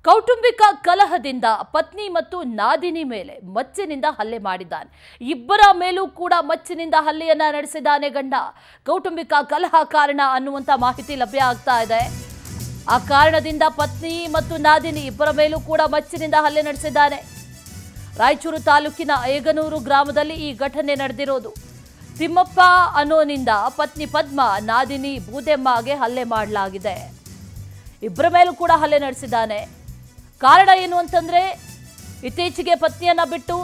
ಕೌಟುಂಬಿಕ ಕಲಹದಿಂದ ಪತ್ನಿ ಮತ್ತು ನಾದಿನಿ ಮೇಲೆ ಮಚ್ಚಿನಿಂದ ಹಲ್ಲೆ ಮಾಡಿದ್ದಾನೆ. ಇಬ್ಬರ ಮೇಲೂ ಕೂಡ ಮಚ್ಚಿನಿಂದ ಹಲ್ಲೆಯನ್ನ ನಡೆಸಿದ್ದಾನೆ ಗಂಡ. ಕೌಟುಂಬಿಕ ಕಲಹ ಕಾರಣ ಅನ್ನುವಂತ ಮಾಹಿತಿ ಲಭ್ಯ ಆಗ್ತಾ ಇದೆ. ಆ ಕಾರಣದಿಂದ ಪತ್ನಿ ಮತ್ತು ನಾದಿನಿ ಇಬ್ಬರ ಮೇಲೂ ಕೂಡ ಮಚ್ಚಿನಿಂದ ಹಲ್ಲೆ ನಡೆಸಿದ್ದಾನೆ. ರಾಯಚೂರು ತಾಲೂಕಿನ ಏಗನೂರು ಗ್ರಾಮದಲ್ಲಿ ಈ ಘಟನೆ ನಡೆದಿರೋದು. ತಿಮ್ಮಪ್ಪ ಅನ್ನೋನಿಂದ ಪತ್ನಿ ಪದ್ಮ, ನಾದಿನಿ ಬೂದೆಮ್ಮಗೆ ಹಲ್ಲೆ ಮಾಡಲಾಗಿದೆ. ಇಬ್ಬರ ಮೇಲೂ ಕೂಡ ಹಲ್ಲೆ ನಡೆಸಿದ್ದಾನೆ. ಕಾರಣ ಏನು ಅಂತಂದ್ರೆ, ಇತ್ತೀಚೆಗೆ ಪತ್ನಿಯನ್ನ ಬಿಟ್ಟು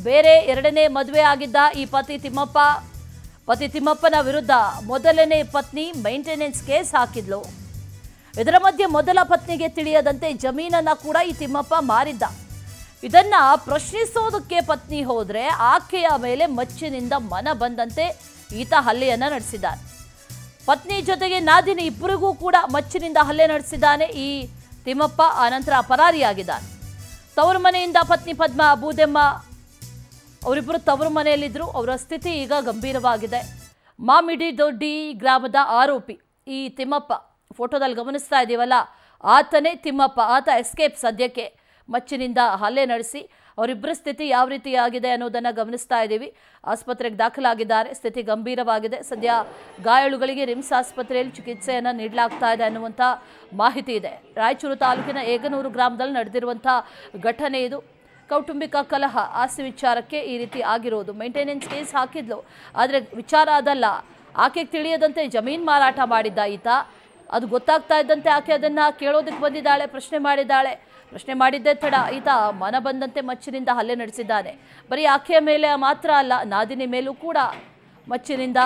ಬೇರೆ ಎರಡನೇ ಮದುವೆ ಆಗಿದ್ದ ಈ ಪತಿ ತಿಮ್ಮಪ್ಪನ ವಿರುದ್ಧ ಮೊದಲನೇ ಪತ್ನಿ ಮೇಂಟೆನೆನ್ಸ್ ಕೇಸ್ ಹಾಕಿದ್ಲು. ಇದರ ಮಧ್ಯೆ ಮೊದಲ ಪತ್ನಿಗೆ ತಿಳಿಯದಂತೆ ಜಮೀನನ್ನ ಕೂಡ ಈ ತಿಮ್ಮಪ್ಪ ಮಾರಿದ್ದ. ಇದನ್ನ ಪ್ರಶ್ನಿಸೋದಕ್ಕೆ ಪತ್ನಿ ಹೋದ್ರೆ ಆಕೆಯ ಮೇಲೆ ಮಚ್ಚಿನಿಂದ ಮನ ಬಂದಂತೆ ಈತ ಹಲ್ಲೆಯನ್ನ ನಡೆಸಿದ್ದಾನೆ. ಪತ್ನಿ ಜೊತೆಗೆ ನಾದಿನಿ ಇಬ್ಬರಿಗೂ ಕೂಡ ಮಚ್ಚಿನಿಂದ ಹಲ್ಲೆ ನಡೆಸಿದ್ದಾನೆ ಈ ತಿಮ್ಮಪ್ಪ. ಆನಂತರ ಪರಾರಿಯಾಗಿದ್ದಾನೆ. ತವರು ಮನೆಯಿಂದ ಪತ್ನಿ ಪದ್ಮ, ಬೂದೆಮ್ಮ ಅವರಿಬ್ಬರು ತವರು ಮನೆಯಲ್ಲಿದ್ದರು. ಅವರ ಸ್ಥಿತಿ ಈಗ ಗಂಭೀರವಾಗಿದೆ. ಮಾಮಿಡಿ ದೊಡ್ಡಿ ಗ್ರಾಮದ ಆರೋಪಿ ಈ ತಿಮ್ಮಪ್ಪ, ಫೋಟೋದಲ್ಲಿ ಗಮನಿಸ್ತಾ ಇದ್ದೀವಲ್ಲ, ಆತನೇ ತಿಮ್ಮಪ್ಪ. ಆತ ಎಸ್ಕೇಪ್. ಸದ್ಯಕ್ಕೆ ಮಚ್ಚಿನಿಂದ ಹಲ್ಲೆ ನಡೆಸಿ ಅವರಿಬ್ಬರ ಸ್ಥಿತಿ ಯಾವ ರೀತಿಯಾಗಿದೆ ಅನ್ನೋದನ್ನು ಗಮನಿಸ್ತಾ ಇದ್ದೀವಿ. ಆಸ್ಪತ್ರೆಗೆ ದಾಖಲಾಗಿದ್ದಾರೆ. ಸ್ಥಿತಿ ಗಂಭೀರವಾಗಿದೆ. ಸದ್ಯ ಗಾಯಾಳುಗಳಿಗೆ ರಿಮ್ಸ್ ಆಸ್ಪತ್ರೆಯಲ್ಲಿ ಚಿಕಿತ್ಸೆಯನ್ನು ನೀಡಲಾಗ್ತಾ ಇದೆ ಅನ್ನುವಂಥ ಮಾಹಿತಿ ಇದೆ. ರಾಯಚೂರು ತಾಲೂಕಿನ ಏಗನೂರು ಗ್ರಾಮದಲ್ಲಿ ನಡೆದಿರುವಂಥ ಘಟನೆ ಇದು. ಕೌಟುಂಬಿಕ ಕಲಹ, ಆಸ್ತಿ ವಿಚಾರಕ್ಕೆ ಈ ರೀತಿ ಆಗಿರೋದು. ಮೇಂಟೆನೆನ್ಸ್ ಕೇಸ್ ಹಾಕಿದ್ಲು, ಆದರೆ ವಿಚಾರ ಅದಲ್ಲ. ಆಕೆಗೆ ತಿಳಿಯದಂತೆ ಜಮೀನು ಮಾರಾಟ ಮಾಡಿದ್ದ ಈತ. ಅದು ಗೊತ್ತಾಗ್ತಾ ಇದ್ದಂತೆ ಆಕೆ ಅದನ್ನು ಕೇಳೋದಕ್ಕೆ ಬಂದಿದ್ದಾಳೆ, ಪ್ರಶ್ನೆ ಮಾಡಿದ್ದಾಳೆ. ಪ್ರಶ್ನೆ ಮಾಡಿದ್ದೇ ತಡ ಈತ ಮನ ಬಂದಂತೆ ಮಚ್ಚಿನಿಂದ ಹಲ್ಲೆ ನಡೆಸಿದ್ದಾನೆ. ಬರೀ ಆಕೆಯ ಮೇಲೆ ಮಾತ್ರ ಅಲ್ಲ, ನಾದಿನಿ ಮೇಲೂ ಕೂಡ ಮಚ್ಚಿನಿಂದ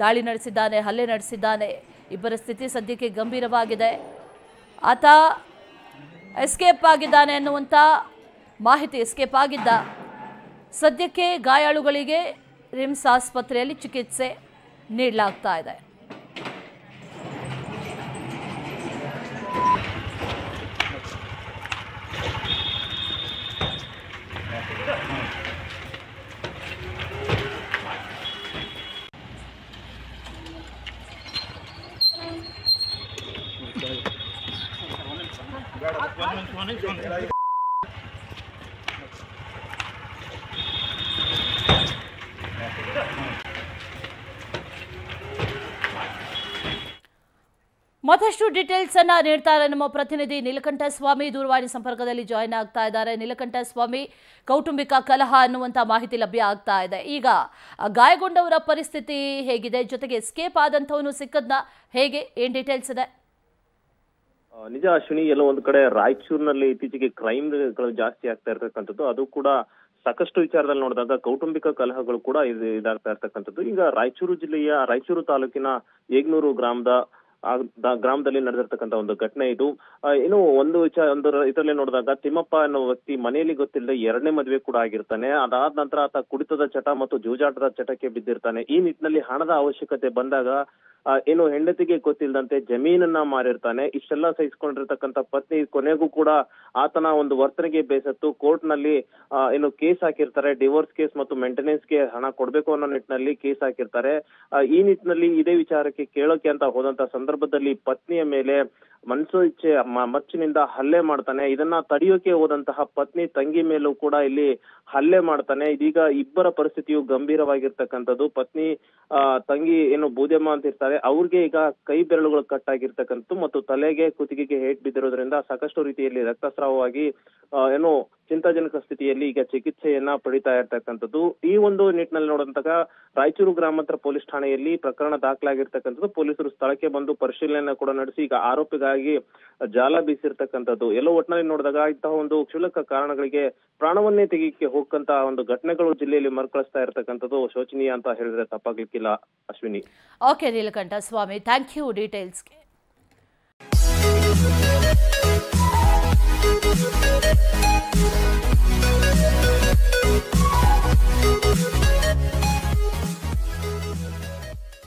ದಾಳಿ ನಡೆಸಿದ್ದಾನೆ, ಹಲ್ಲೆ ನಡೆಸಿದ್ದಾನೆ. ಇಬ್ಬರ ಸ್ಥಿತಿ ಸದ್ಯಕ್ಕೆ ಗಂಭೀರವಾಗಿದೆ. ಆತ ಎಸ್ಕೇಪ್ ಆಗಿದ್ದಾನೆ ಅನ್ನುವಂಥ ಮಾಹಿತಿ. ಎಸ್ಕೇಪ್ ಆಗಿದ್ದ. ಸದ್ಯಕ್ಕೆ ಗಾಯಾಳುಗಳಿಗೆ ರಿಮ್ಸ್ ಆಸ್ಪತ್ರೆಯಲ್ಲಿ ಚಿಕಿತ್ಸೆ ನೀಡಲಾಗ್ತಾ ಇದೆ. ಮತ್ತಷ್ಟು ಡೀಟೇಲ್ಸ್ ಅನ್ನ ನೀಡ್ತಾರೆ ನಮ್ಮ ಪ್ರತಿನಿಧಿ ನೀಲಕಂಠ ಸ್ವಾಮಿ. ದೂರವಾಣಿ ಸಂಪರ್ಕದಲ್ಲಿ ಜಾಯಿನ್ ಆಗ್ತಾ ಇದ್ದಾರೆ. ನೀಲಕಂಠ ಸ್ವಾಮಿ, ಕೌಟುಂಬಿಕ ಕಲಹ ಅನ್ನುವಂಥ ಮಾಹಿತಿ ಲಭ್ಯ ಆಗ್ತಾ ಇದೆ. ಈಗ ಗಾಯಗೊಂಡವರ ಪರಿಸ್ಥಿತಿ ಹೇಗಿದೆ? ಜೊತೆಗೆ ಎಸ್ಕೇಪ್ ಆದಂಥವನು ಸಿಕ್ಕದ್ನ ಹೇಗೆ? ಏನ್ ಡೀಟೇಲ್ಸ್ ಇದೆ? ನಿಜ ಅಶ್ವಿನಿ, ಎಲ್ಲೋ ಒಂದು ಕಡೆ ರಾಯಚೂರಿನಲ್ಲಿ ಇತ್ತೀಚೆಗೆ ಕ್ರೈಮ್ಗಳು ಜಾಸ್ತಿ ಆಗ್ತಾ ಇರ್ತಕ್ಕಂಥದ್ದು. ಅದು ಕೂಡ ಸಾಕಷ್ಟು ವಿಚಾರದಲ್ಲಿ ನೋಡಿದಾಗ ಕೌಟುಂಬಿಕ ಕಲಹಗಳು ಕೂಡ ಇದಾಗ್ತಾ ಇರ್ತಕ್ಕಂಥದ್ದು. ಈಗ ರಾಯಚೂರು ತಾಲೂಕಿನ ಏಗ್ನೂರು ಗ್ರಾಮದಲ್ಲಿ ನಡೆದಿರ್ತಕ್ಕಂಥ ಒಂದು ಘಟನೆ ಇದು. ಏನು ಒಂದು ಇದರಲ್ಲಿ ನೋಡಿದಾಗ ತಿಮ್ಮಪ್ಪ ಅನ್ನೋ ವ್ಯಕ್ತಿ ಮನೆಯಲ್ಲಿ ಗೊತ್ತಿಲ್ಲದೆ ಎರಡನೇ ಮದುವೆ ಕೂಡ ಆಗಿರ್ತಾನೆ. ಅದಾದ ನಂತರ ಆತ ಕುಡಿತದ ಚಟ ಮತ್ತು ಜೂಜಾಟದ ಚಟಕ್ಕೆ ಬಿದ್ದಿರ್ತಾನೆ. ಈ ನಿಟ್ಟಿನಲ್ಲಿ ಹಣದ ಅವಶ್ಯಕತೆ ಬಂದಾಗ ಏನು ಹೆಂಡತಿಗೆ ಗೊತ್ತಿಲ್ಲದಂತೆ ಜಮೀನನ್ನ ಮಾರಿರ್ತಾನೆ. ಇಷ್ಟೆಲ್ಲ ಸಹಿಸ್ಕೊಂಡಿರ್ತಕ್ಕಂಥ ಪತ್ನಿ ಕೊನೆಗೂ ಕೂಡ ಆತನ ಒಂದು ವರ್ತನೆಗೆ ಬೇಸತ್ತು ಕೋರ್ಟ್ ನಲ್ಲಿ ಏನು ಕೇಸ್ ಹಾಕಿರ್ತಾರೆ. ಡಿವೋರ್ಸ್ ಕೇಸ್ ಮತ್ತು ಮೇಂಟೆನೆನ್ಸ್ ಗೆ ಹಣ ಕೊಡ್ಬೇಕು ಅನ್ನೋ ನಿಟ್ಟಿನಲ್ಲಿ ಕೇಸ್ ಹಾಕಿರ್ತಾರೆ. ಈ ನಿಟ್ಟಿನಲ್ಲಿ ಇದೇ ವಿಚಾರಕ್ಕೆ ಕೇಳೋಕೆ ಅಂತ ಹೋದಂತ ಸಂದರ್ಭದಲ್ಲಿ ಪತ್ನಿಯ ಮೇಲೆ ಮನಸು ಇಚ್ಛೆ ಮಚ್ಚಿನಿಂದ ಹಲ್ಲೆ ಮಾಡ್ತಾನೆ. ಇದನ್ನ ತಡೆಯೋಕೆ ಹೋದಂತಹ ಪತ್ನಿ ತಂಗಿ ಮೇಲೂ ಕೂಡ ಇಲ್ಲಿ ಹಲ್ಲೆ ಮಾಡ್ತಾನೆ. ಇದೀಗ ಇಬ್ಬರ ಪರಿಸ್ಥಿತಿಯು ಗಂಭೀರವಾಗಿರ್ತಕ್ಕಂಥದ್ದು. ಪತ್ನಿ ತಂಗಿ ಏನು ಬೂದೆಮ್ಮ ಅಂತ ಇರ್ತಾರೆ, ಅವ್ರಿಗೆ ಈಗ ಕೈ ಬೆರಳುಗಳು ಕಟ್ಟಾಗಿರ್ತಕ್ಕಂಥದ್ದು ಮತ್ತು ತಲೆಗೆ ಕುತ್ತಿಗೆಗೆ ಏಟ್ ಬಿದ್ದಿರೋದ್ರಿಂದ ಸಾಕಷ್ಟು ರೀತಿಯಲ್ಲಿ ರಕ್ತಸ್ರಾವವಾಗಿ ಏನು ಚಿಂತಾಜನಕ ಸ್ಥಿತಿಯಲ್ಲಿ ಈಗ ಚಿಕಿತ್ಸೆಯನ್ನ ಪಡಿತಾ ಇರ್ತಕ್ಕಂಥದ್ದು. ಈ ಒಂದು ನಿಟ್ಟಿನಲ್ಲಿ ನೋಡಿದಾಗ ರಾಯಚೂರು ಗ್ರಾಮಾಂತರ ಪೊಲೀಸ್ ಠಾಣೆಯಲ್ಲಿ ಪ್ರಕರಣ ದಾಖಲಾಗಿರ್ತಕ್ಕಂಥದ್ದು. ಪೊಲೀಸರು ಸ್ಥಳಕ್ಕೆ ಬಂದು ಪರಿಶೀಲನೆ ಕೂಡ ನಡೆಸಿ ಈಗ ಆರೋಪಿಗಾಗಿ ಜಾಲ ಬೀಸಿರ್ತಕ್ಕಂಥದ್ದು. ಎಲ್ಲೋ ಒಟ್ಟಿನಲ್ಲಿ ನೋಡಿದಾಗ ಇಂತಹ ಒಂದು ಕ್ಷುಲ್ಲಕ ಕಾರಣಗಳಿಗೆ ಪ್ರಾಣವನ್ನೇ ತೆಗೆಯಕ್ಕೆ ಹೋಗಂತ ಒಂದು ಘಟನೆಗಳು ಜಿಲ್ಲೆಯಲ್ಲಿ ಮರುಕಳಿಸ್ತಾ ಇರ್ತಕ್ಕಂಥದ್ದು ಶೋಚನೀಯ ಅಂತ ಹೇಳಿದ್ರೆ ತಪ್ಪಾಗ್ಲಿಕ್ಕಿಲ್ಲ Ashwini. Okay Neelakanta Swamy, thank you ಡೀಟೇಲ್ಸ್ಗೆ.